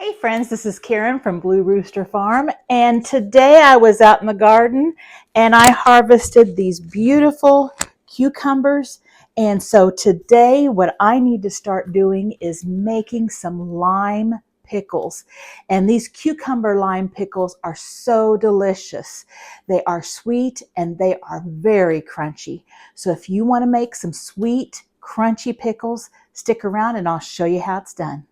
Hey friends, this is Karen from Blue Rooster Farm, and today I was out in the garden and I harvested these beautiful cucumbers. And so today what I need to start doing is making some lime pickles. And these cucumber lime pickles are so delicious. They are sweet and they are very crunchy. So if you want to make some sweet, crunchy pickles, stick around and I'll show you how it's done.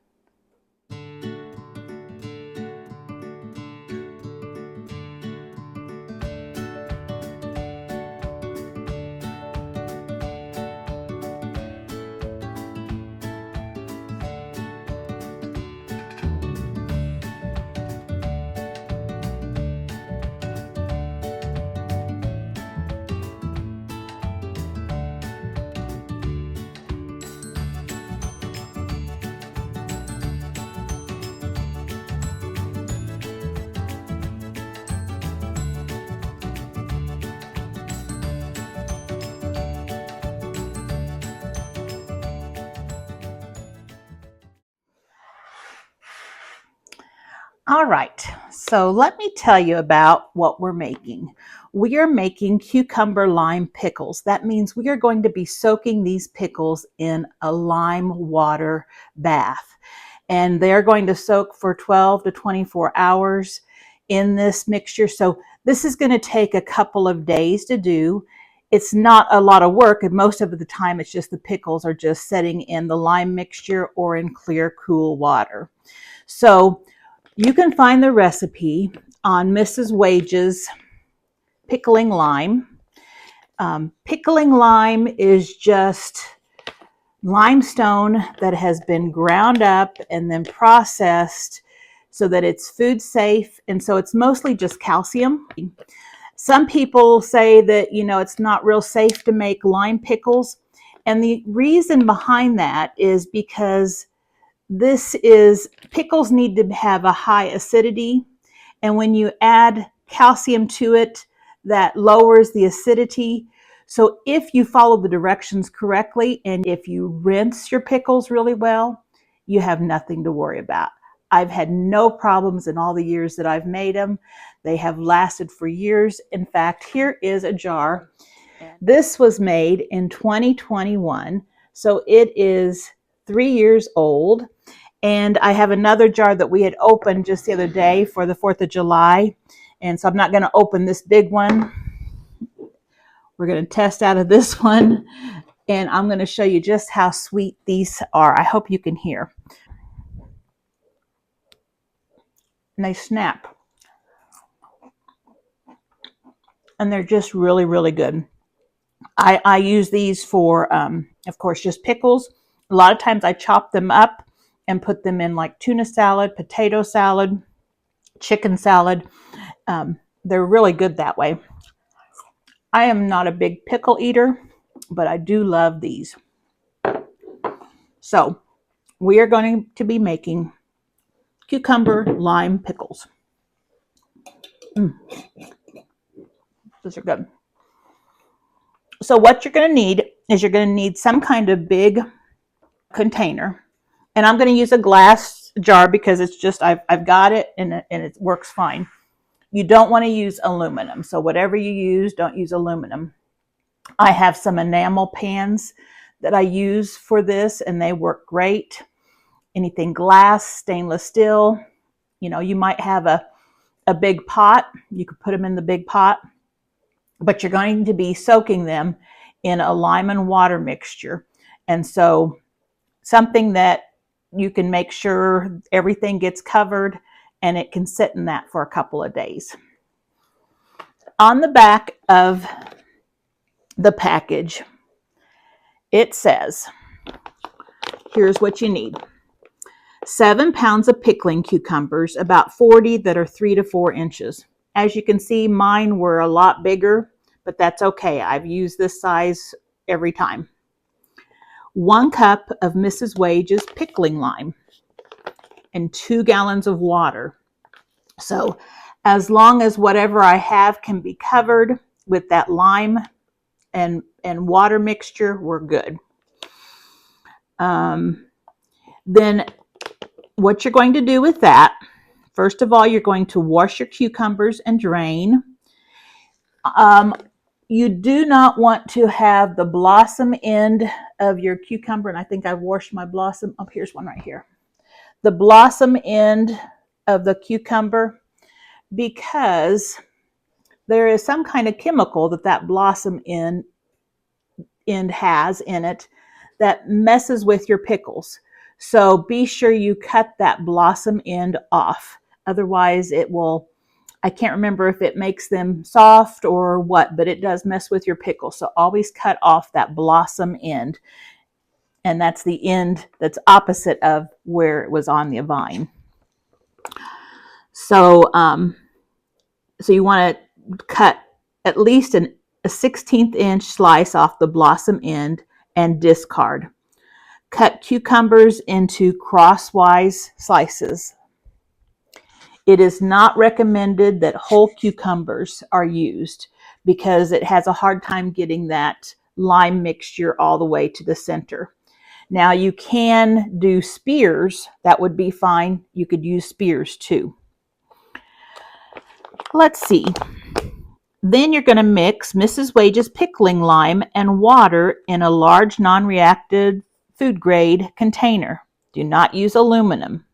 All right, so let me tell you about what we're making. We are making cucumber lime pickles. That means we are going to be soaking these pickles in a lime water bath. And they're going to soak for 12 to 24 hours in this mixture. So this is going to take a couple of days to do. It's not a lot of work, and most of the time it's just the pickles are just setting in the lime mixture or in clear, cool water. So you can find the recipe on Mrs. Wage's Pickling Lime. Pickling lime is just limestone that has been ground up and then processed so that it's food safe, and so it's mostly just calcium. Some people say that, it's not real safe to make lime pickles, and the reason behind that is because pickles need to have a high acidity, and when you add calcium to it, that lowers the acidity. So if you follow the directions correctly and if you rinse your pickles really well, you have nothing to worry about. I've had no problems in all the years that I've made them. They have lasted for years. In fact, here is a jar. This was made in 2021, so it is 3 years old. And I have another jar that we had opened just the other day for the 4th of July. And so I'm not going to open this big one. We're going to test out of this one. And I'm going to show you just how sweet these are. I hope you can hear. And they snap. And they're just really, really good. I use these for, of course, just pickles. A lot of times I chop them up and put them in like tuna salad, potato salad, chicken salad. They're really good that way. I am not a big pickle eater, but I do love these. So we are going to be making cucumber lime pickles. Those are good. So what you're going to need is you're going to need some kind of big container. And I'm going to use a glass jar because it's just, I've got it and it works fine. You don't want to use aluminum. So whatever you use, don't use aluminum. I have some enamel pans that I use for this and they work great. Anything glass, stainless steel, you might have a big pot. You could put them in the big pot, but you're going to be soaking them in a lime and water mixture. And so something that you can make sure everything gets covered and it can sit in that for a couple of days. On the back of the package, it says, here's what you need. 7 pounds of pickling cucumbers, about 40 that are 3 to 4 inches. As you can see, mine were a lot bigger, but that's okay. I've used this size every time. 1 cup of Mrs. Wage's pickling lime and 2 gallons of water. So as long as whatever I have can be covered with that lime and water mixture, we're good. Then what you're going to do with that, first of all, you're going to wash your cucumbers and drain. You do not want to have the blossom end of your cucumber, and I think I've washed my blossom. Oh, here's one right here. The blossom end of the cucumber, because there is some kind of chemical that blossom end has in it that messes with your pickles. So be sure you cut that blossom end off. Otherwise, it will, I can't remember if it makes them soft or what, but it does mess with your pickle. So always cut off that blossom end. And that's the end that's opposite of where it was on the vine. So, so you want to cut at least a 1/16 inch slice off the blossom end and discard. Cut cucumbers into crosswise slices. It is not recommended that whole cucumbers are used because it has a hard time getting that lime mixture all the way to the center. Now you can do spears. That would be fine. You could use spears too. Let's see. Then you're going to mix Mrs. Wage's pickling lime and water in a large non-reactive food grade container. Do not use aluminum.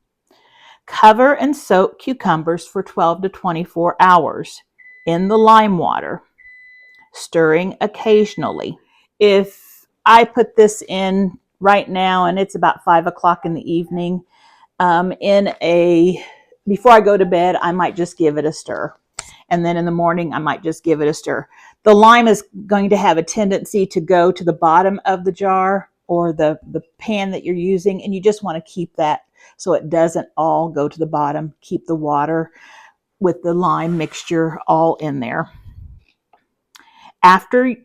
Cover and soak cucumbers for 12 to 24 hours in the lime water, stirring occasionally. If I put this in right now and it's about 5 o'clock in the evening, before I go to bed, I might just give it a stir. And then in the morning, I might just give it a stir. The lime is going to have a tendency to go to the bottom of the jar or the pan that you're using, and you just want to keep that so it doesn't all go to the bottom. Keep the water with the lime mixture all in there. After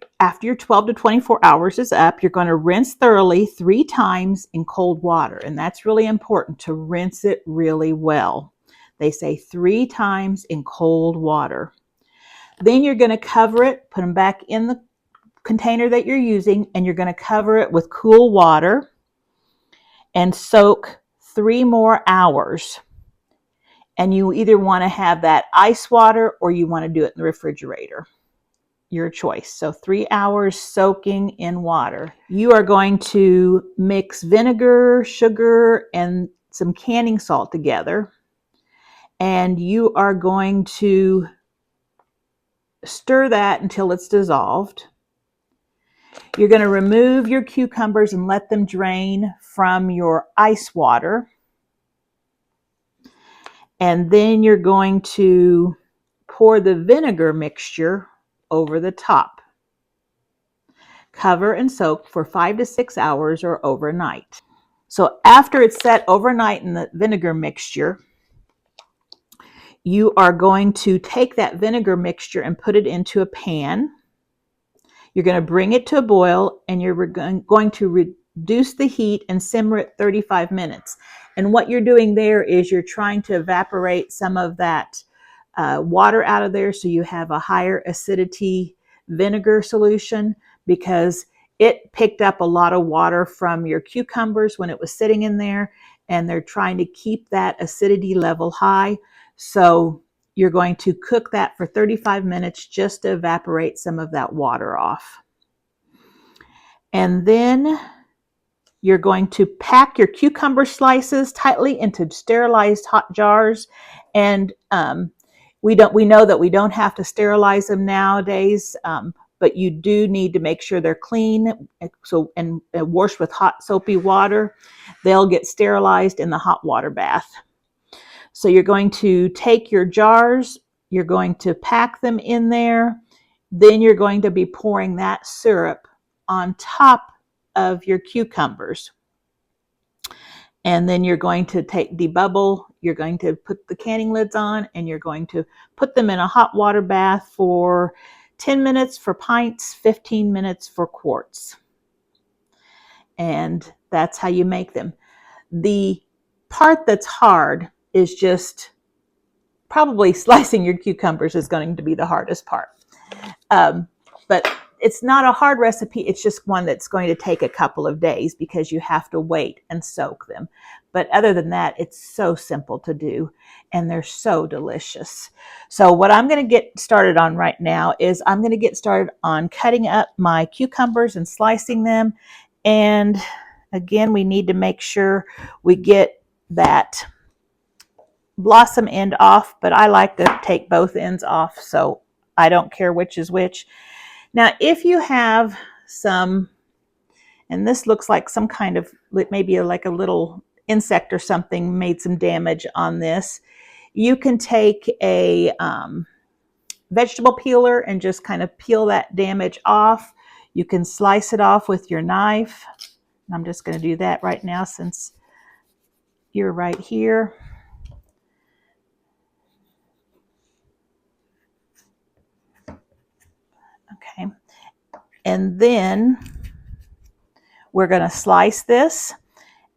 your 12 to 24 hours is up, you're going to rinse thoroughly 3 times in cold water, and that's really important to rinse it really well. They say 3 times in cold water. Then you're going to cover it, put them back in the container that you're using, and you're going to cover it with cool water and soak 3 more hours. And you either want to have that ice water or you want to do it in the refrigerator. Your choice. So 3 hours soaking in water. You are going to mix vinegar, sugar, and some canning salt together. And you are going to stir that until it's dissolved. You're going to remove your cucumbers and let them drain from your ice water. And then you're going to pour the vinegar mixture over the top. Cover and soak for 5 to 6 hours or overnight. So after it's set overnight in the vinegar mixture, you are going to take that vinegar mixture and put it into a pan. You're going to bring it to a boil, and you're going to reduce the heat and simmer it 35 minutes. And what you're doing there is you're trying to evaporate some of that water out of there so you have a higher acidity vinegar solution, because it picked up a lot of water from your cucumbers when it was sitting in there, and they're trying to keep that acidity level high. So you're going to cook that for 35 minutes just to evaporate some of that water off. And then you're going to pack your cucumber slices tightly into sterilized hot jars. And we know that we don't have to sterilize them nowadays, but you do need to make sure they're clean. So and washed with hot soapy water. They'll get sterilized in the hot water bath. So you're going to take your jars, you're going to pack them in there, then you're going to be pouring that syrup on top of your cucumbers. And then you're going to debubble, you're going to put the canning lids on, and you're going to put them in a hot water bath for 10 minutes for pints, 15 minutes for quarts. And that's how you make them. The part that's hard is just probably slicing your cucumbers is going to be the hardest part. But it's not a hard recipe. It's just one that's going to take a couple of days because you have to wait and soak them. But other than that, it's so simple to do and they're so delicious. So what I'm going to get started on right now is I'm going to get started on cutting up my cucumbers and slicing them. And again, we need to make sure we get that blossom end off, but I like to take both ends off, so I don't care which is which. Now, if you have some, and this looks like some kind of, maybe like a little insect or something made some damage on this, you can take a vegetable peeler and just kind of peel that damage off. You can slice it off with your knife. I'm just going to do that right now since you're right here. Okay, and then we're going to slice this,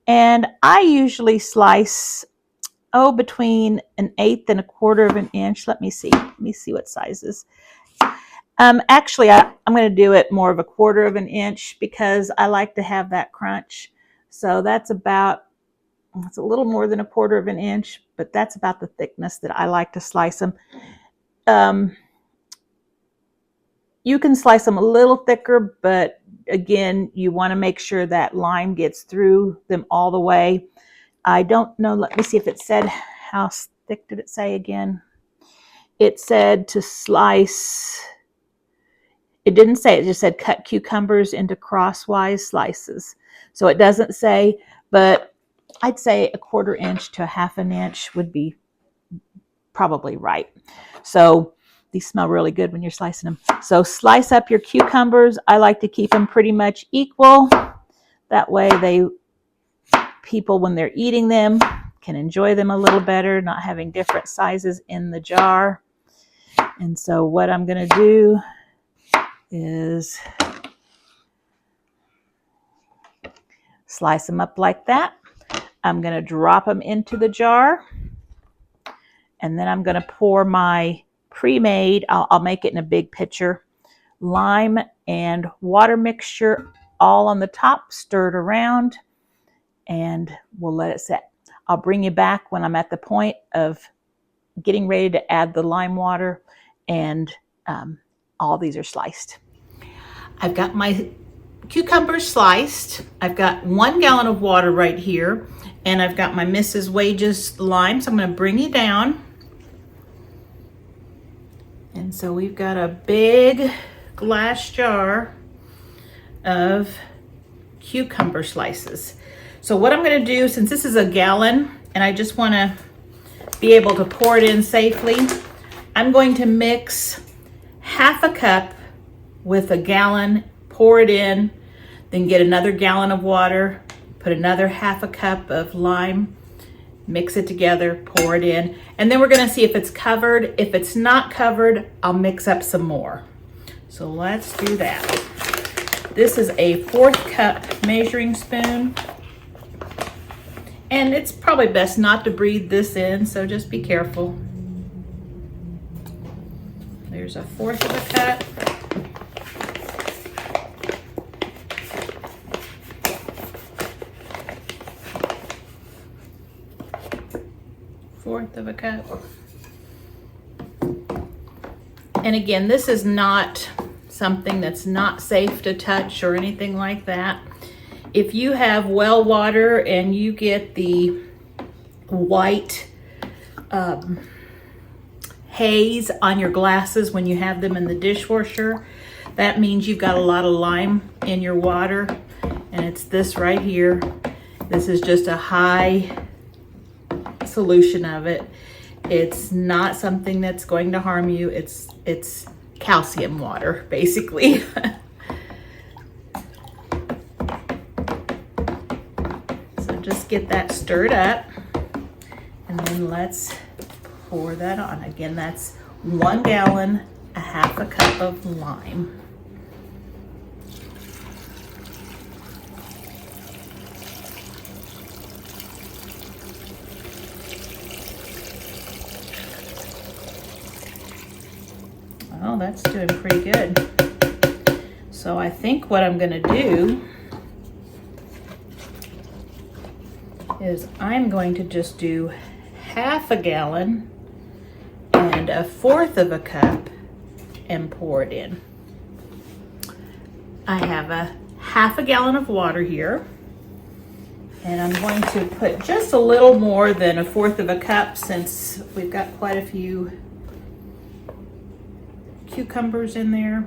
and I usually slice between 1/8 and 1/4 of an inch. Let me see what sizes. Actually, I'm going to do it more of 1/4 of an inch because I like to have that crunch. So that's about, it's a little more than 1/4 of an inch, but that's about the thickness that I like to slice them. You can slice them a little thicker, but again, you want to make sure that lime gets through them all the way. I don't know, let me see if it said, how thick did it say again? It said to slice, it didn't say, it just said cut cucumbers into crosswise slices. So it doesn't say, but I'd say 1/4 inch to 1/2 inch would be probably right. So these smell really good when you're slicing them. So slice up your cucumbers. I like to keep them pretty much equal. That way people, when they're eating them, can enjoy them a little better, not having different sizes in the jar. And so what I'm going to do is slice them up like that. I'm going to drop them into the jar. And then I'm going to pour my pre-made, I'll make it in a big pitcher, lime and water mixture all on the top, stirred around, and we'll let it set. I'll bring you back when I'm at the point of getting ready to add the lime water, and all these are sliced. I've got my cucumbers sliced. I've got 1 gallon of water right here, and I've got my Mrs. Wages lime, so I'm going to bring you down. And so we've got a big glass jar of cucumber slices. So what I'm going to do, since this is a gallon and I just want to be able to pour it in safely, I'm going to mix 1/2 cup with a gallon, pour it in, then get another gallon of water, put another 1/2 cup of lime, mix it together, pour it in, and then we're going to see if it's covered. If it's not covered, I'll mix up some more. So let's do that. This is a 1/4 cup measuring spoon, and it's probably best not to breathe this in, so just be careful. There's a 1/4 of a cup. Fourth of a cup. And again, this is not something that's not safe to touch or anything like that. If you have well water and you get the white haze on your glasses when you have them in the dishwasher, that means you've got a lot of lime in your water, and it's this right here. This is just a high solution of it. It's not something that's going to harm you. It's calcium water, basically. So just get that stirred up, and then let's pour that on. Again, that's 1 gallon, 1/2 cup of lime. Oh, that's doing pretty good. So I think what I'm gonna do is I'm going to just do half a gallon and 1/4 of a cup and pour it in. I have a half a gallon of water here, and I'm going to put just a little more than 1/4 of a cup since we've got quite a few cucumbers in there.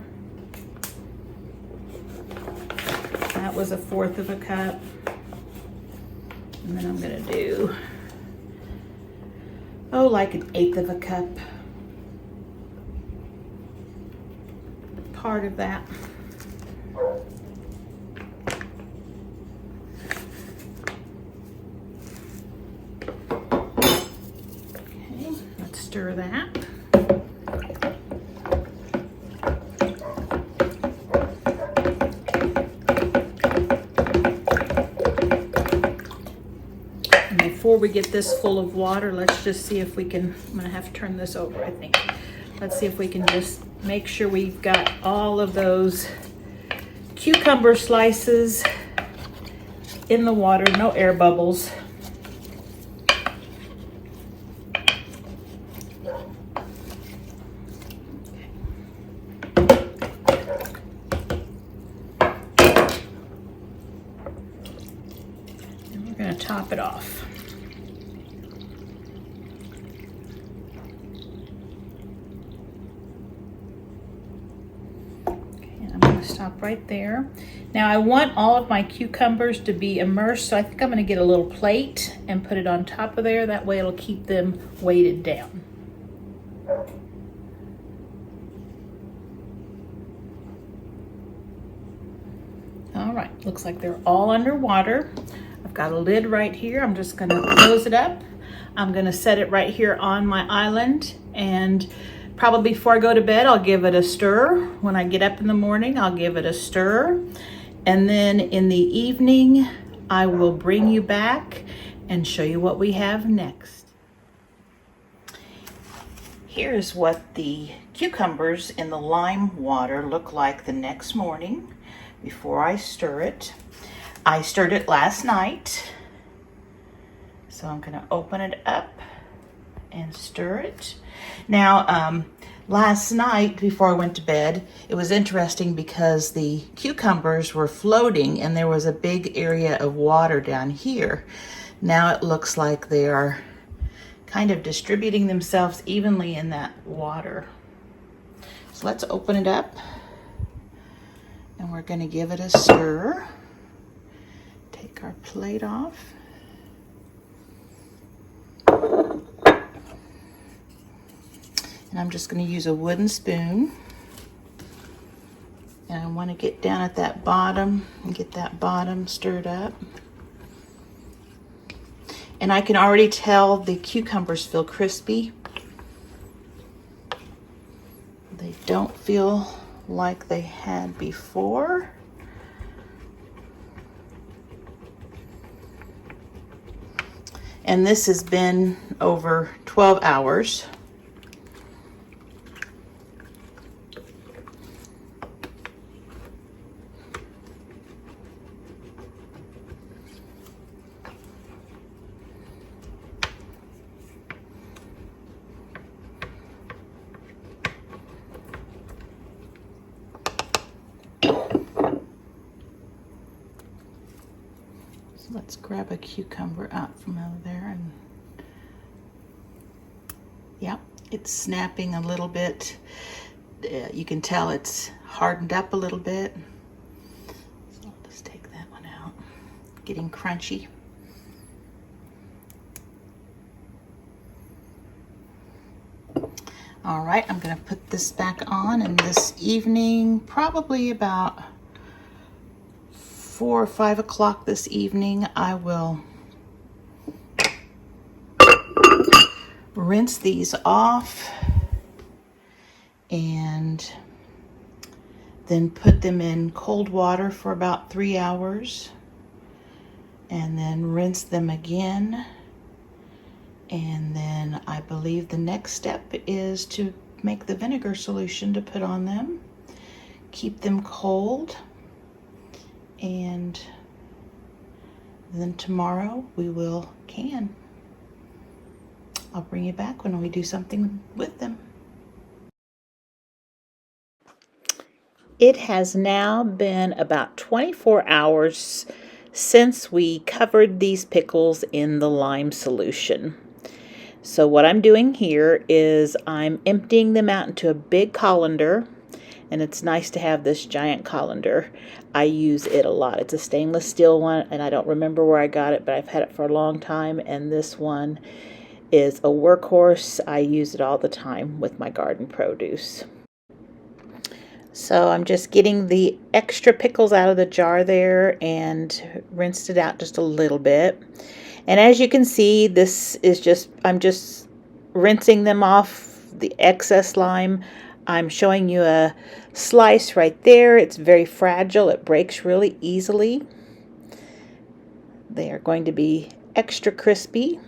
That was 1/4 of a cup. And then I'm gonna do, like 1/8 of a cup. Part of that. Okay, let's stir that. And before we get this full of water, let's just see if we can, I'm gonna have to turn this over, I think. Let's see if we can just make sure we've got all of those cucumber slices in the water, no air bubbles. And we're going to top it off. Stop right there. Now I want all of my cucumbers to be immersed, so I think I'm going to get a little plate and put it on top of there. That way it'll keep them weighted down. All right, looks like they're all underwater. I've got a lid right here. I'm just going to close it up. I'm going to set it right here on my island, and probably before I go to bed, I'll give it a stir. When I get up in the morning, I'll give it a stir. And then in the evening, I will bring you back and show you what we have next. Here's what the cucumbers in the lime water look like the next morning before I stir it. I stirred it last night. So I'm gonna open it up and stir it. Now, last night before I went to bed, it was interesting because the cucumbers were floating and there was a big area of water down here. Now it looks like they are kind of distributing themselves evenly in that water. So let's open it up and we're going to give it a stir. Take our plate off. And I'm just going to use a wooden spoon. And I want to get down at that bottom and get that bottom stirred up. And I can already tell the cucumbers feel crispy. They don't feel like they had before. And this has been over 12 hours. Let's grab a cucumber out from over there, and yeah, it's snapping a little bit. You can tell it's hardened up a little bit. So I'll just take that one out. Getting crunchy. All right, I'm gonna put this back on, and this evening, probably about 4 or 5 o'clock this evening, I will rinse these off and then put them in cold water for about 3 hours and then rinse them again. And then I believe the next step is to make the vinegar solution to put on them. keep them cold, and then tomorrow we will can. I'll bring you back when we do something with them. It has now been about 24 hours since we covered these pickles in the lime solution. So what I'm doing here is I'm emptying them out into a big colander, and it's nice to have this giant colander. I use it a lot. It's a stainless steel one, and I don't remember where I got it, but I've had it for a long time, and this one is a workhorse. I use it all the time with my garden produce. So I'm just getting the extra pickles out of the jar there and rinsed it out just a little bit. And as you can see, this is I'm just rinsing them off the excess lime. I'm showing you a slice right there. It's very fragile. It breaks really easily. They are going to be extra crispy.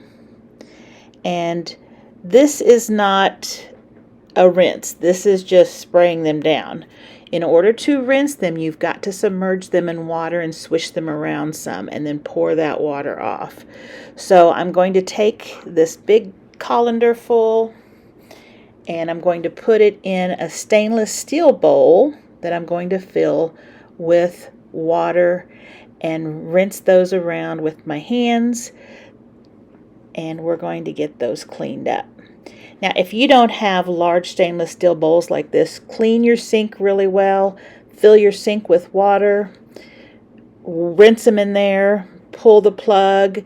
And this is not a rinse. This is just spraying them down. In order to rinse them, you've got to submerge them in water and swish them around some, and then pour that water off. So I'm going to take this big colander full, and I'm going to put it in a stainless steel bowl that I'm going to fill with water and rinse those around with my hands, and we're going to get those cleaned up. Now, if you don't have large stainless steel bowls like this, clean your sink really well, fill your sink with water, rinse them in there, pull the plug,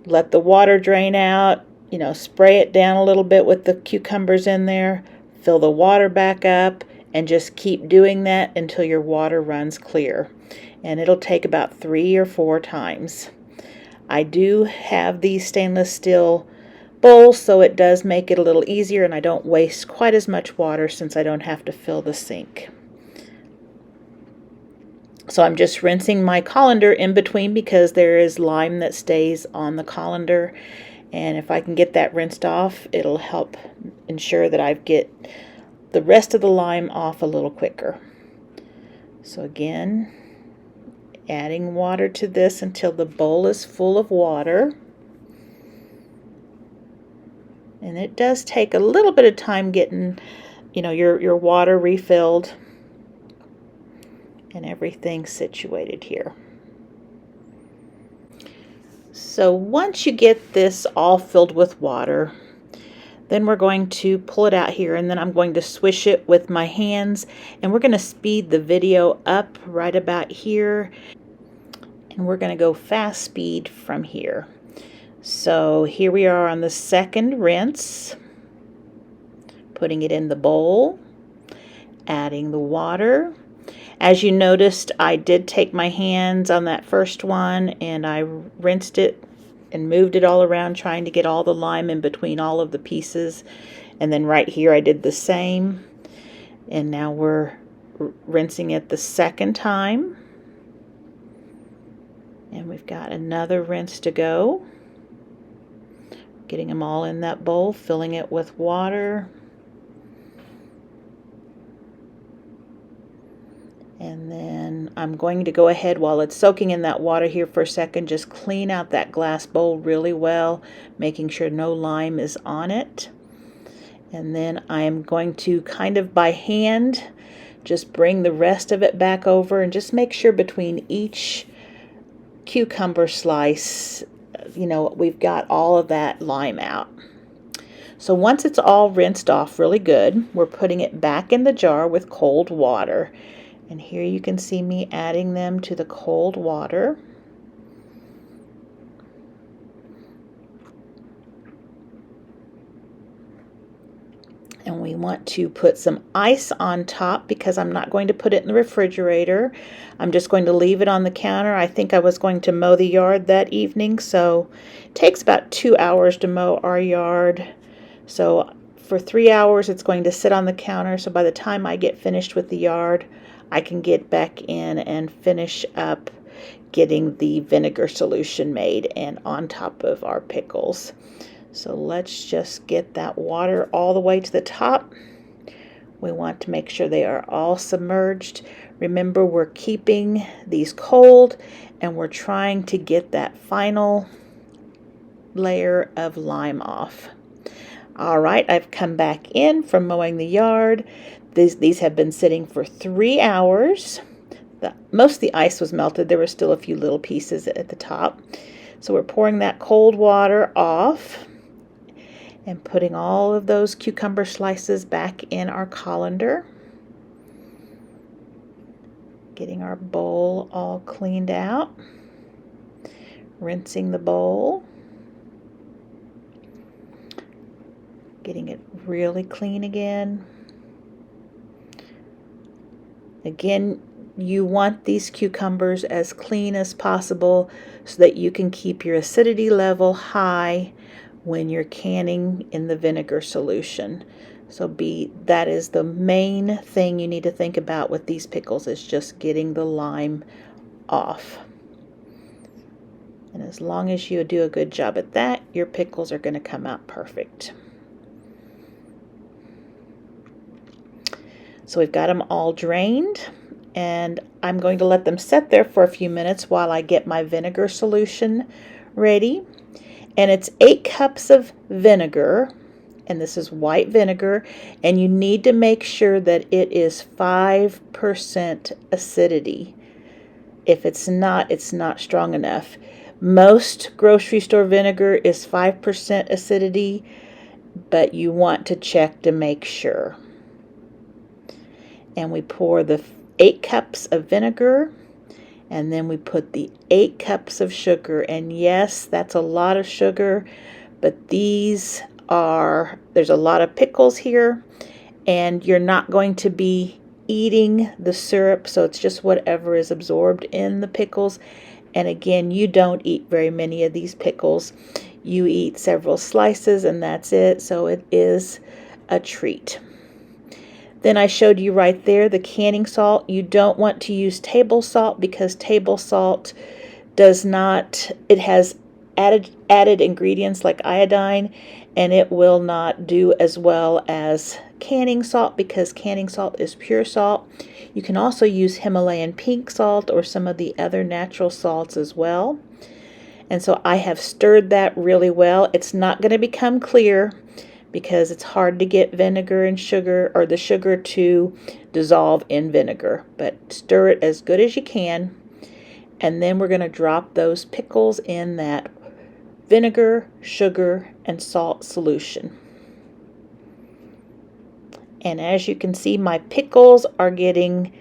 let the water drain out, spray it down a little bit with the cucumbers in there, fill the water back up, and just keep doing that until your water runs clear. And it'll take about 3 or 4 times. I do have these stainless steel bowls, so it does make it a little easier, and I don't waste quite as much water since I don't have to fill the sink. So I'm just rinsing my colander in between because there is lime that stays on the colander, and if I can get that rinsed off, it'll help ensure that I get the rest of the lime off a little quicker. So again, adding water to this until the bowl is full of water. And it does take a little bit of time getting, your water refilled and everything situated here. So once you get this all filled with water, then we're going to pull it out here, and then I'm going to swish it with my hands, and we're going to speed the video up right about here, and we're going to go fast speed from here. So here we are on the second rinse, putting it in the bowl, adding the water. As you noticed, I did take my hands on that first one and I rinsed it and moved it all around, trying to get all the lime in between all of the pieces. And then right here I did the same. And now we're rinsing it the second time. And we've got another rinse to go. Getting them all in that bowl, filling it with water. And then I'm going to go ahead while it's soaking in that water here for a second, just clean out that glass bowl really well, making sure no lime is on it. And then I am going to kind of by hand just bring the rest of it back over and just make sure between each cucumber slice we've got all of that lime out. So once it's all rinsed off really good, we're putting it back in the jar with cold water. And here you can see me adding them to the cold water. And we want to put some ice on top because I'm not going to put it in the refrigerator. I'm just going to leave it on the counter. I think I was going to mow the yard that evening, so it takes about 2 hours to mow our yard. So for 3 hours it's going to sit on the counter, so by the time I get finished with the yard, I can get back in and finish up getting the vinegar solution made and on top of our pickles. So let's just get that water all the way to the top. We want to make sure they are all submerged. Remember, we're keeping these cold and we're trying to get that final layer of lime off. All right, I've come back in from mowing the yard. These have been sitting for 3 hours. Most of the ice was melted. There were still a few little pieces at the top. So we're pouring that cold water off and putting all of those cucumber slices back in our colander. Getting our bowl all cleaned out. Rinsing the bowl. Getting it really clean again. Again, you want these cucumbers as clean as possible so that you can keep your acidity level high when you're canning in the vinegar solution. So that is the main thing you need to think about with these pickles, is just getting the lime off. And as long as you do a good job at that, your pickles are going to come out perfect. So we've got them all drained, and I'm going to let them set there for a few minutes while I get my vinegar solution ready. And it's 8 cups of vinegar, and this is white vinegar, and you need to make sure that it is 5% acidity. If it's not strong enough. Most grocery store vinegar is 5% acidity, but you want to check to make sure. And we pour the 8 cups of vinegar, and then we put the 8 cups of sugar. And yes, that's a lot of sugar, but there's a lot of pickles here, and you're not going to be eating the syrup, so it's just whatever is absorbed in the pickles. And again, you don't eat very many of these pickles. You eat several slices and that's it, so it is a treat. Then I showed you right there the canning salt. You don't want to use table salt because table salt it has added ingredients like iodine, and it will not do as well as canning salt because canning salt is pure salt. You can also use Himalayan pink salt or some of the other natural salts as well. And so I have stirred that really well. It's not going to become clear because it's hard to get vinegar and sugar, or the sugar to dissolve in vinegar. But stir it as good as you can. And then we're going to drop those pickles in that vinegar, sugar, and salt solution. And as you can see, my pickles are getting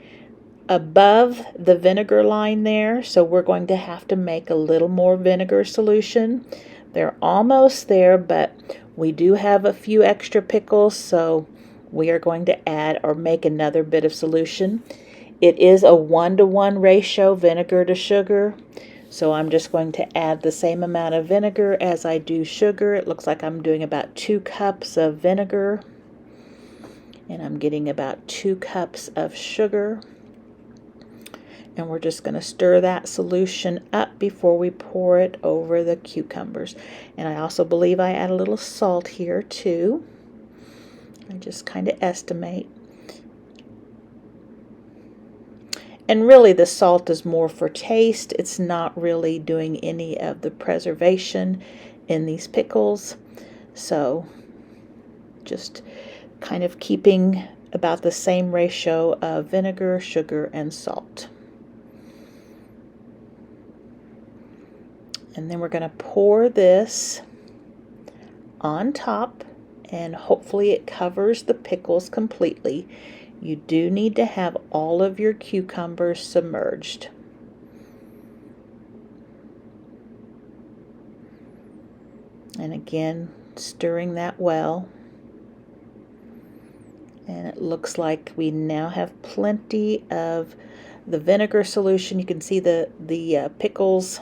above the vinegar line there, so we're going to have to make a little more vinegar solution. They're almost there, but we do have a few extra pickles, so we are going to add or make another bit of solution. It is a 1-to-1 ratio vinegar to sugar, so I'm just going to add the same amount of vinegar as I do sugar. It looks like I'm doing about 2 cups of vinegar, and I'm getting about 2 cups of sugar. And we're just going to stir that solution up before we pour it over the cucumbers. And I also believe I add a little salt here too. I just kind of estimate. And really the salt is more for taste. It's not really doing any of the preservation in these pickles. So just kind of keeping about the same ratio of vinegar, sugar, and salt. And then we're going to pour this on top, and hopefully it covers the pickles completely. You do need to have all of your cucumbers submerged. And again, stirring that well. And it looks like we now have plenty of the vinegar solution. You can see the pickles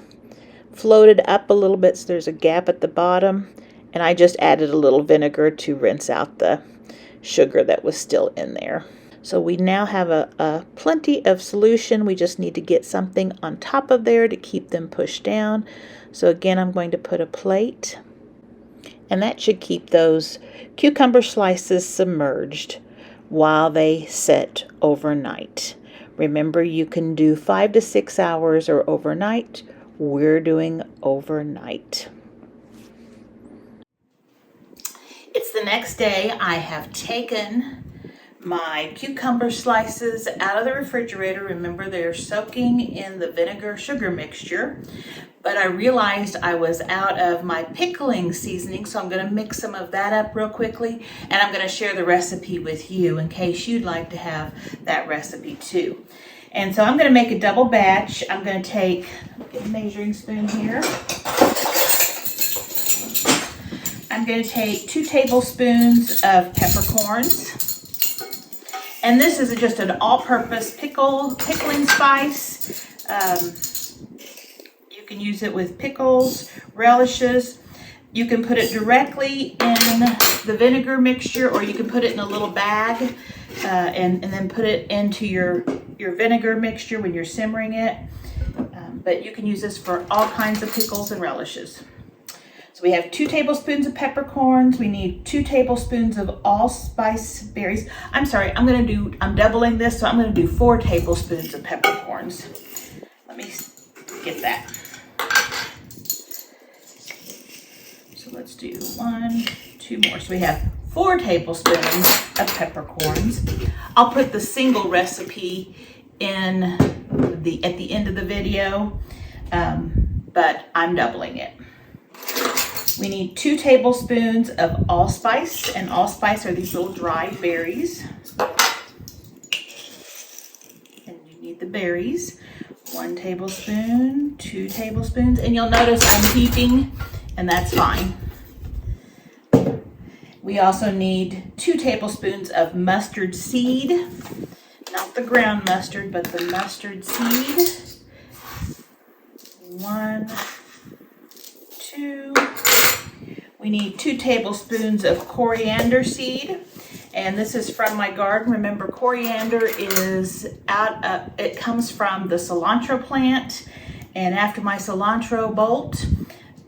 floated up a little bit, so there's a gap at the bottom, and I just added a little vinegar to rinse out the sugar that was still in there. So we now have a plenty of solution. We just need to get something on top of there to keep them pushed down. So again, I'm going to put a plate, and that should keep those cucumber slices submerged. while they sit overnight. Remember, you can do 5 to 6 hours or overnight. We're doing overnight. It's the next day. I have taken my cucumber slices out of the refrigerator. Remember, they're soaking in the vinegar sugar mixture. But I realized I was out of my pickling seasoning, so I'm going to mix some of that up real quickly, and I'm going to share the recipe with you in case you'd like to have that recipe too. And so I'm going to make a double batch. I'm going to take a measuring spoon here. I'm going to take 2 tablespoons of peppercorns. And this is just an all-purpose pickling spice. You can use it with pickles, relishes. You can put it directly in the vinegar mixture, or you can put it in a little bag and then put it into your vinegar mixture when you're simmering it. But you can use this for all kinds of pickles and relishes. So we have 2 tablespoons of peppercorns. We need 2 tablespoons of allspice berries. I'm sorry, I'm doubling this, so I'm going to do 4 tablespoons of peppercorns. Let me get that. So let's do 1, 2 more. So we have 4 tablespoons of peppercorns. I'll put the single recipe in at the end of the video, but I'm doubling it. We need 2 tablespoons of allspice, and allspice are these little dried berries. And you need the berries. 1 tablespoon, 2 tablespoons, and you'll notice I'm heaping, and that's fine. We also need 2 tablespoons of mustard seed, not the ground mustard, but the mustard seed. 1, 2. We need 2 tablespoons of coriander seed, and this is from my garden. Remember, coriander it comes from the cilantro plant, and after my cilantro bolt,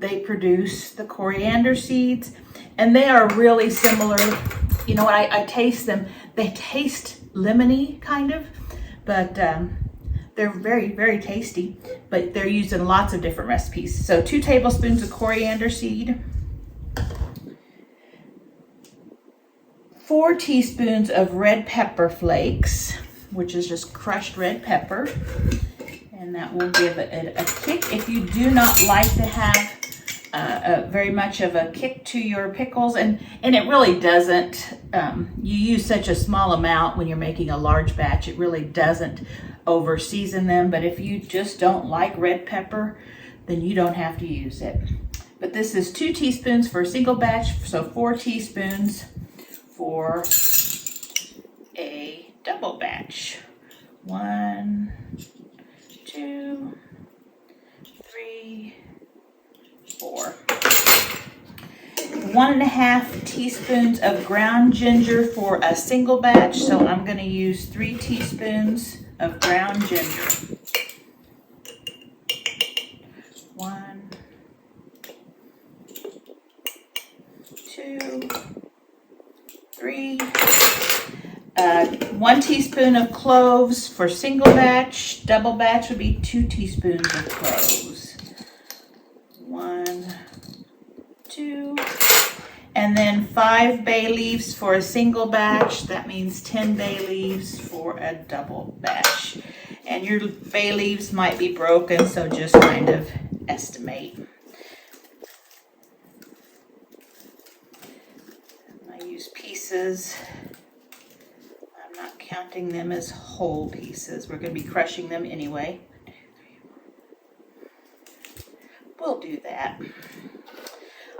they produce the coriander seeds, and they are really similar. You know what, I taste them. They taste lemony, kind of, but they're very, very tasty, but they're used in lots of different recipes. So 2 tablespoons of coriander seed, 4 teaspoons of red pepper flakes, which is just crushed red pepper, and that will give it a kick. If you do not like to have very much of a kick to your pickles, and it really doesn't, you use such a small amount when you're making a large batch, it really doesn't over season them, but if you just don't like red pepper, then you don't have to use it. But this is 2 teaspoons for a single batch, so 4 teaspoons for a double batch. 1, 2, 3, 4. 1.5 teaspoons of ground ginger for a single batch, so I'm going to use 3 teaspoons of ground ginger. 1, 2, 3. 1 teaspoon of cloves for single batch. Double batch would be 2 teaspoons of cloves. 1, 2. And then 5 bay leaves for a single batch. That means 10 bay leaves for a double batch. And your bay leaves might be broken, so just kind of estimate. I use pieces. I'm not counting them as whole pieces. We're going to be crushing them anyway. We'll do that.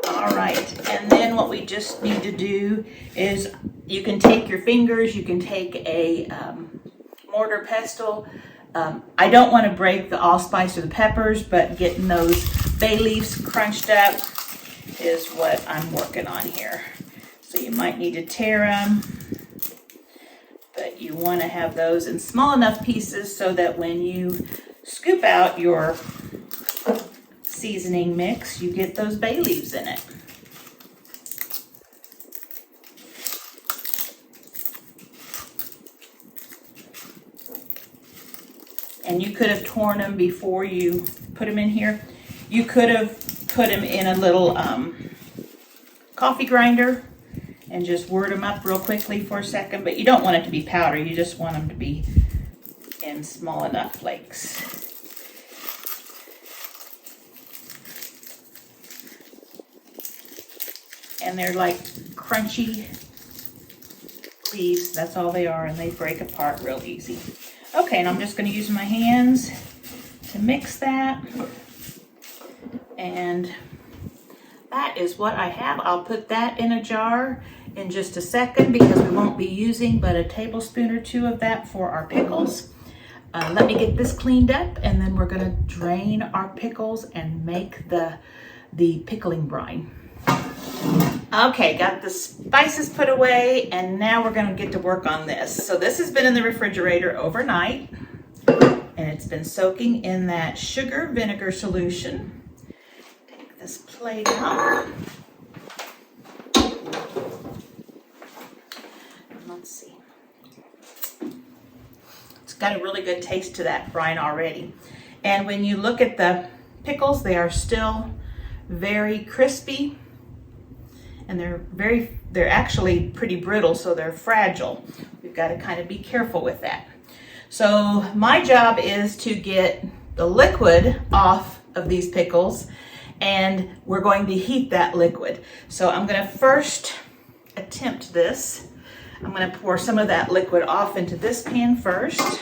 All right, and then what we just need to do is you can take your fingers, you can take a mortar pestle. I don't want to break the allspice or the peppers, but getting those bay leaves crunched up is what I'm working on here. So you might need to tear them, but you want to have those in small enough pieces so that when you scoop out your seasoning mix, you get those bay leaves in it. and you could have torn them before you put them in here. You could have put them in a little coffee grinder and just whirred them up real quickly for a second, but you don't want it to be powder. You just want them to be in small enough flakes. And they're like crunchy leaves. That's all they are, and they break apart real easy. Okay, and I'm just going to use my hands to mix that. And that is what I have. I'll put that in a jar in just a second because we won't be using but a tablespoon or two of that for our pickles. Let me get this cleaned up, and then we're going to drain our pickles and make the pickling brine. Okay, got the spices put away, and now we're going to get to work on this. So this has been in the refrigerator overnight, and it's been soaking in that sugar vinegar solution. Take this plate out. Let's see. It's got a really good taste to that brine already. And when you look at the pickles, they are still very crispy. And they're actually pretty brittle, so they're fragile. We've got to kind of be careful with that. So my job is to get the liquid off of these pickles, and we're going to heat that liquid. So I'm going to first attempt this. I'm going to pour some of that liquid off into this pan first.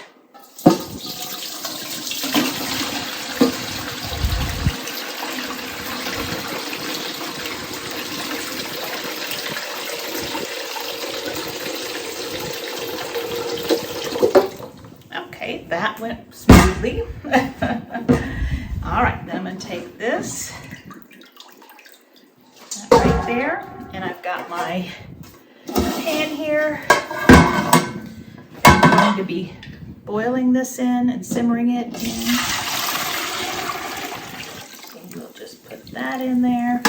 That went smoothly. All right, then I'm going to take this right there, and I've got my pan here. I'm going to be boiling this in and simmering it in. And we'll just put that in there.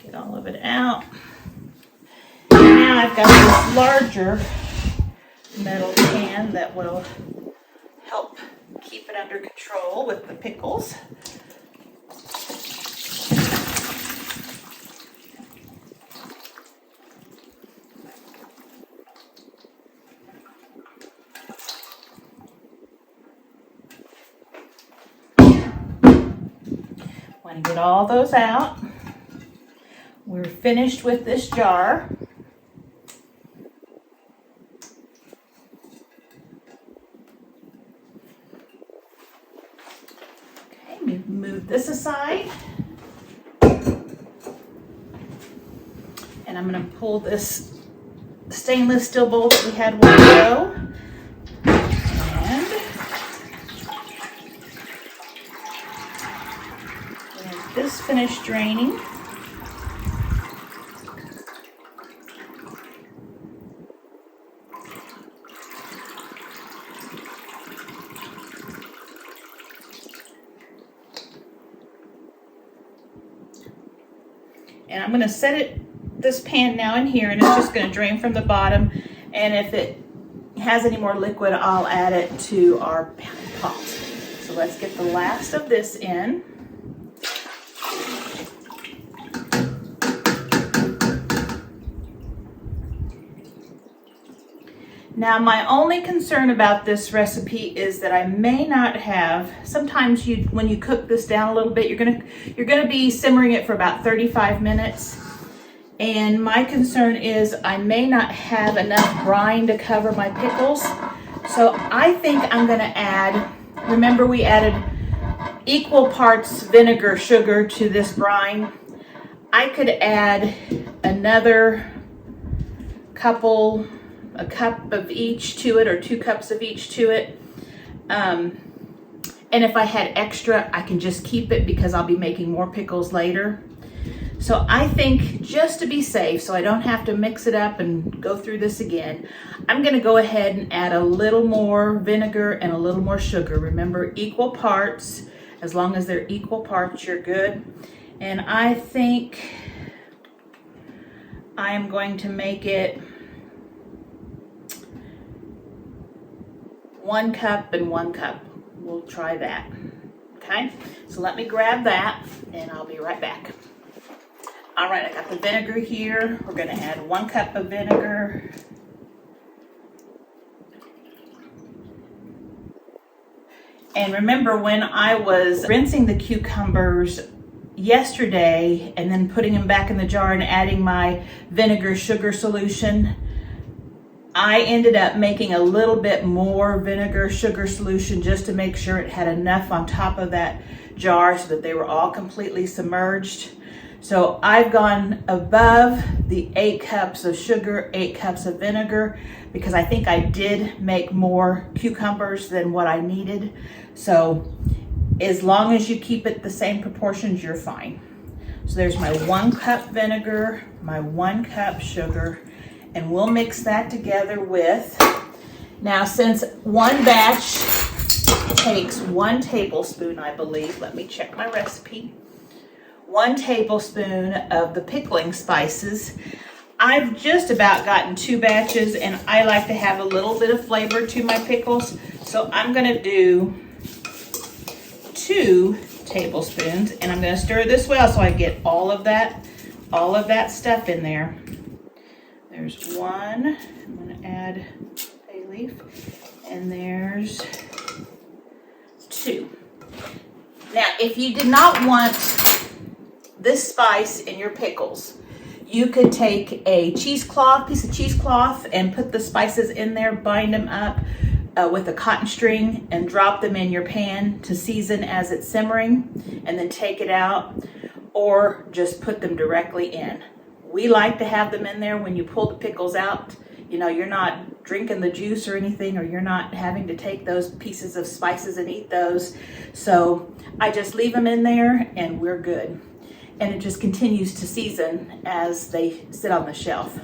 Get all of it out. And now I've got this larger metal pan that will help keep it under control with the pickles. Want to get all those out. We're finished with this jar. Move this aside, and I'm going to pull this stainless steel bowl that we had a while ago, and get this finished draining. And I'm going to set this pan now in here, and it's just going to drain from the bottom. And if it has any more liquid, I'll add it to our pot. So let's get the last of this in. Now, my only concern about this recipe is that I may not have, sometimes when you cook this down a little bit, you're gonna be simmering it for about 35 minutes. And my concern is I may not have enough brine to cover my pickles. So I think I'm gonna add, remember we added equal parts vinegar, sugar to this brine. I could add another a cup of each to it, or 2 cups of each to it. And if I had extra, I can just keep it because I'll be making more pickles later. So I think, just to be safe, so I don't have to mix it up and go through this again, I'm going to go ahead and add a little more vinegar and a little more sugar. Remember, equal parts. As long as they're equal parts, you're good. And I think I am going to make it 1 cup and 1 cup. We'll try that. Okay, so let me grab that and I'll be right back. All right, I got the vinegar here. We're going to add 1 cup of vinegar. And remember, when I was rinsing the cucumbers yesterday and then putting them back in the jar and adding my vinegar sugar solution, I ended up making a little bit more vinegar sugar solution just to make sure it had enough on top of that jar so that they were all completely submerged. So I've gone above the 8 cups of sugar, 8 cups of vinegar, because I think I did make more cucumbers than what I needed. So as long as you keep it the same proportions, you're fine. So there's my 1 cup vinegar, my 1 cup sugar, and we'll mix that together with, now since one batch takes 1 tablespoon, I believe, let me check my recipe, 1 tablespoon of the pickling spices. I've just about gotten 2 batches and I like to have a little bit of flavor to my pickles. So I'm gonna do 2 tablespoons and I'm gonna stir this well so I get all of that stuff in there. There's 1, I'm gonna add bay leaf, and there's 2. Now, if you did not want this spice in your pickles, you could take a cheesecloth, piece of cheesecloth, and put the spices in there, bind them up with a cotton string, and drop them in your pan to season as it's simmering, and then take it out, or just put them directly in. We like to have them in there when you pull the pickles out. You know, you're not drinking the juice or anything, or you're not having to take those pieces of spices and eat those. So I just leave them in there and we're good. And it just continues to season as they sit on the shelf.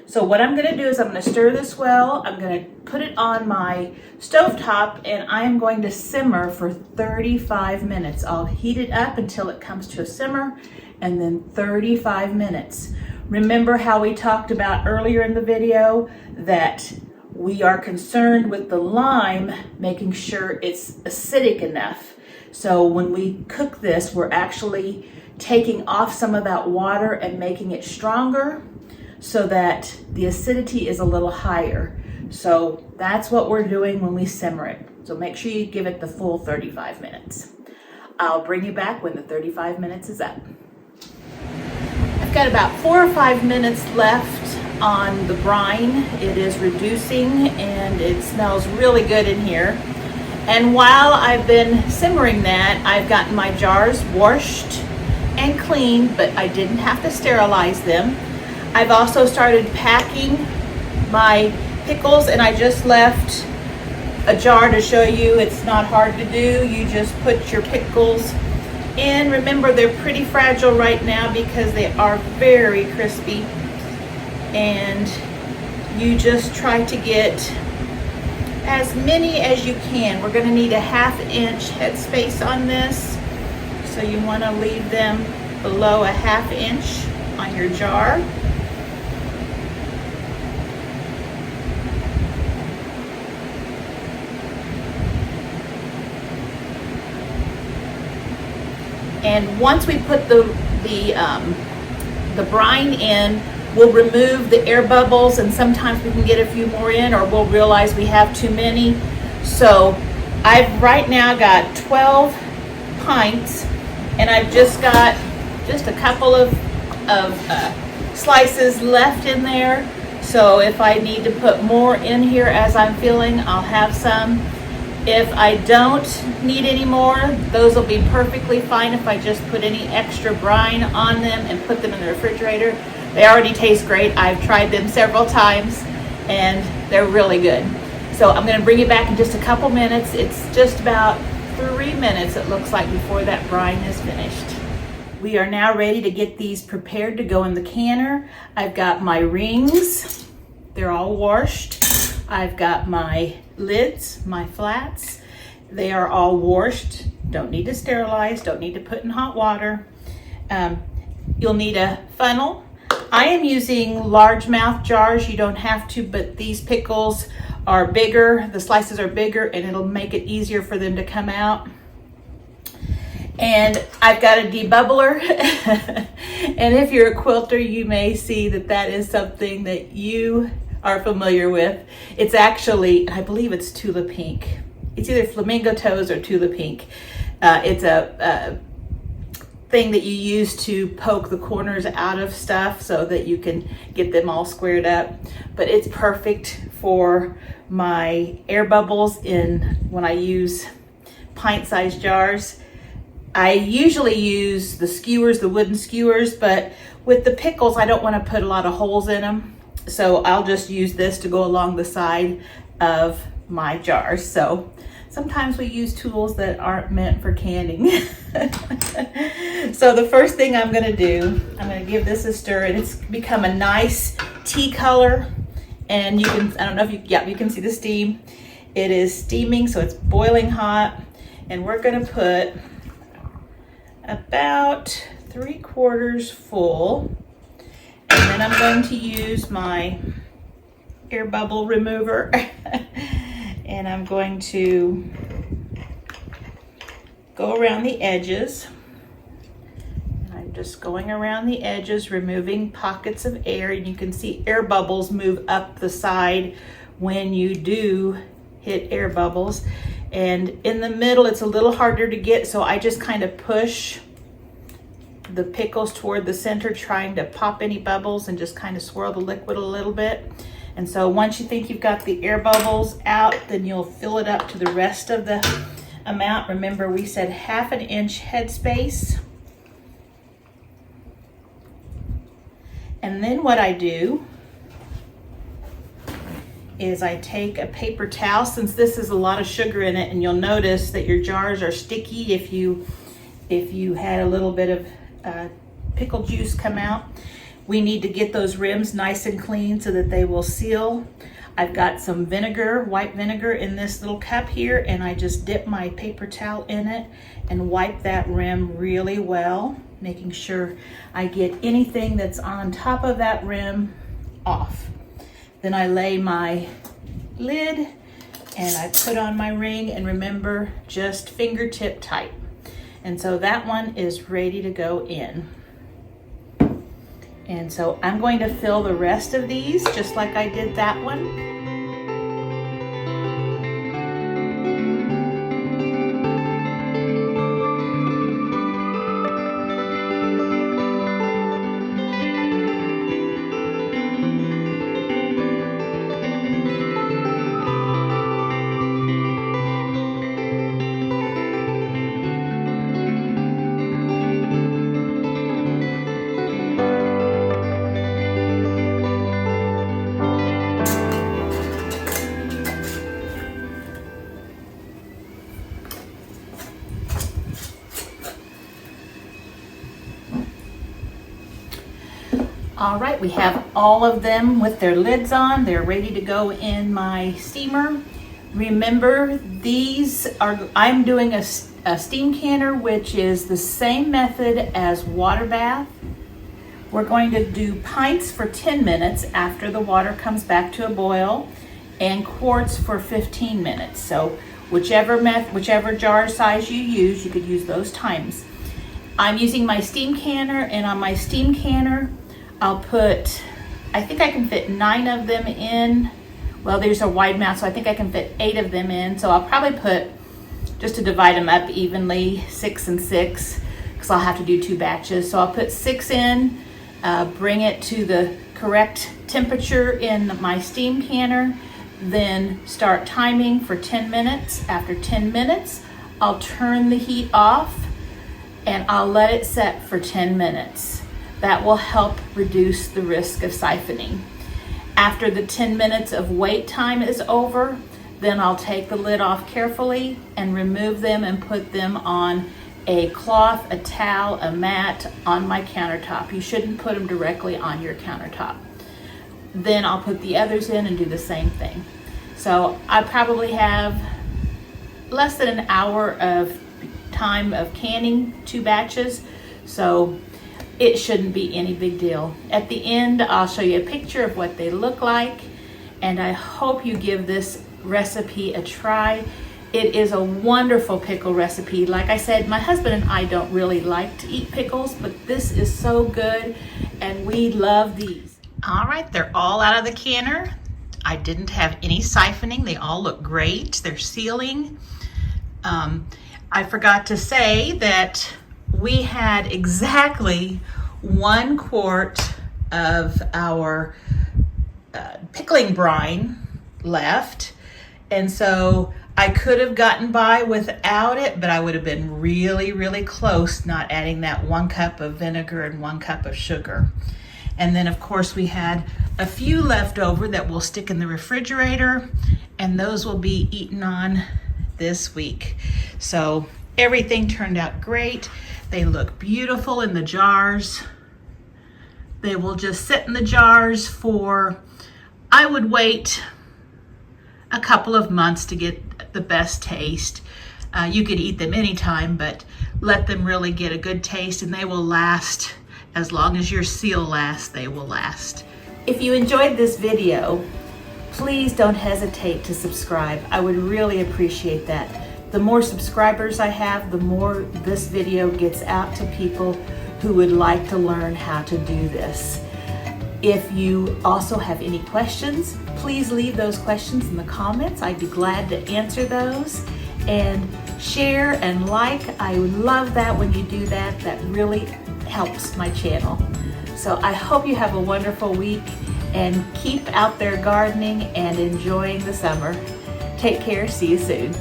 So what I'm gonna do is I'm gonna stir this well, I'm gonna put it on my stovetop, and I'm going to simmer for 35 minutes. I'll heat it up until it comes to a simmer, and then 35 minutes. Remember how we talked about earlier in the video that we are concerned with the lime, making sure it's acidic enough. So when we cook this, we're actually taking off some of that water and making it stronger so that the acidity is a little higher. So that's what we're doing when we simmer it. So make sure you give it the full 35 minutes. I'll bring you back when the 35 minutes is up. I've got about 4 or 5 minutes left on the brine. It is reducing and it smells really good in here. And while I've been simmering that, I've gotten my jars washed and cleaned, but I didn't have to sterilize them. I've also started packing my pickles, and I just left a jar to show you it's not hard to do. You just put your pickles in. Remember, they're pretty fragile right now because they are very crispy, and you just try to get as many as you can. We're going to need a 1/2 inch headspace on this, so you want to leave them below a 1/2 inch on your jar. And once we put the brine in, we'll remove the air bubbles, and sometimes we can get a few more in, or we'll realize we have too many. So I've right now got 12 pints, and I've just got just a couple of slices left in there. So if I need to put more in here as I'm feeling, I'll have some. If I don't need any more, those will be perfectly fine if I just put any extra brine on them and put them in the refrigerator. They already taste great. I've tried them several times and they're really good. So I'm going to bring you back in just a couple minutes. It's just about 3 minutes, it looks like, before that brine is finished. We are now ready to get these prepared to go in the canner. I've got my rings. They're all washed. I've got my lids, my flats. They are all washed. Don't need to sterilize, don't need to put in hot water. You'll need a funnel. I am using largemouth jars. You don't have to, but these pickles are bigger, the slices are bigger, and it'll make it easier for them to come out. And I've got a debubbler. And if you're a quilter, you may see that that is something that you are familiar with. It's actually, I believe it's Tula Pink. It's either Flamingo Toes or Tula Pink. It's a thing that you use to poke the corners out of stuff so that you can get them all squared up. But it's perfect for my air bubbles when I use pint-sized jars. I usually use the skewers, the wooden skewers, but with the pickles, I don't want to put a lot of holes in them. So I'll just use this to go along the side of my jars. So sometimes we use tools that aren't meant for canning. So the first thing I'm gonna do, I'm gonna give this a stir, and it's become a nice tea color. And you can, I don't know if you can see the steam. It is steaming, so it's boiling hot. And we're gonna put about 3/4 full. And then I'm going to use my air bubble remover and I'm going to go around the edges. I'm just going around the edges, removing pockets of air, and you can see air bubbles move up the side when you do hit air bubbles. And in the middle, it's a little harder to get, so I just kind of push the pickles toward the center, trying to pop any bubbles and just kind of swirl the liquid a little bit. And so once you think you've got the air bubbles out, then you'll fill it up to the rest of the amount. Remember, we said 1/2 inch headspace. And then what I do is I take a paper towel, since this is a lot of sugar in it, and you'll notice that your jars are sticky if you had a little bit of pickle juice come out. We need to get those rims nice and clean so that they will seal. I've got some vinegar, white vinegar, in this little cup here, and I just dip my paper towel in it and wipe that rim really well, making sure I get anything that's on top of that rim off. Then I lay my lid and I put on my ring, and remember, just fingertip tight. And so that one is ready to go in. And so I'm going to fill the rest of these just like I did that one. All right, we have all of them with their lids on. They're ready to go in my steamer. Remember, I'm doing a steam canner, which is the same method as water bath. We're going to do pints for 10 minutes after the water comes back to a boil, and quarts for 15 minutes. So whichever jar size you use, you could use those times. I'm using my steam canner, and on my steam canner, I'll put, I think I can fit 9 of them in. Well, there's a wide mouth, so I think I can fit 8 of them in. So I'll probably put, just to divide them up evenly, 6 and 6, because I'll have to do 2 batches. So I'll put 6 in, bring it to the correct temperature in my steam canner, then start timing for 10 minutes. After 10 minutes, I'll turn the heat off and I'll let it set for 10 minutes. That will help reduce the risk of siphoning. After the 10 minutes of wait time is over, then I'll take the lid off carefully and remove them and put them on a cloth, a towel, a mat on my countertop. You shouldn't put them directly on your countertop. Then I'll put the others in and do the same thing. So I probably have less than an hour of time of canning 2 batches. So it shouldn't be any big deal. At the end, I'll show you a picture of what they look like, and I hope you give this recipe a try. It is a wonderful pickle recipe. Like I said, my husband and I don't really like to eat pickles, but this is so good and we love these. All right, they're all out of the canner. I didn't have any siphoning. They all look great. They're sealing. I forgot to say that we had exactly 1 quart of our pickling brine left, and so I could have gotten by without it, but I would have been really, really close not adding that 1 cup of vinegar and 1 cup of sugar. And then of course we had a few left over that will stick in the refrigerator, and those will be eaten on this week. So everything turned out great. They look beautiful in the jars. They will just sit in the jars for, I would wait a couple of months to get the best taste. You could eat them anytime, but let them really get a good taste, and they will last as long as your seal lasts. They will last. If you enjoyed this video, please don't hesitate to subscribe. I would really appreciate that. The more subscribers I have, the more this video gets out to people who would like to learn how to do this. If you also have any questions, please leave those questions in the comments. I'd be glad to answer those. And share and like. I would love that when you do that. That really helps my channel. So I hope you have a wonderful week and keep out there gardening and enjoying the summer. Take care. See you soon.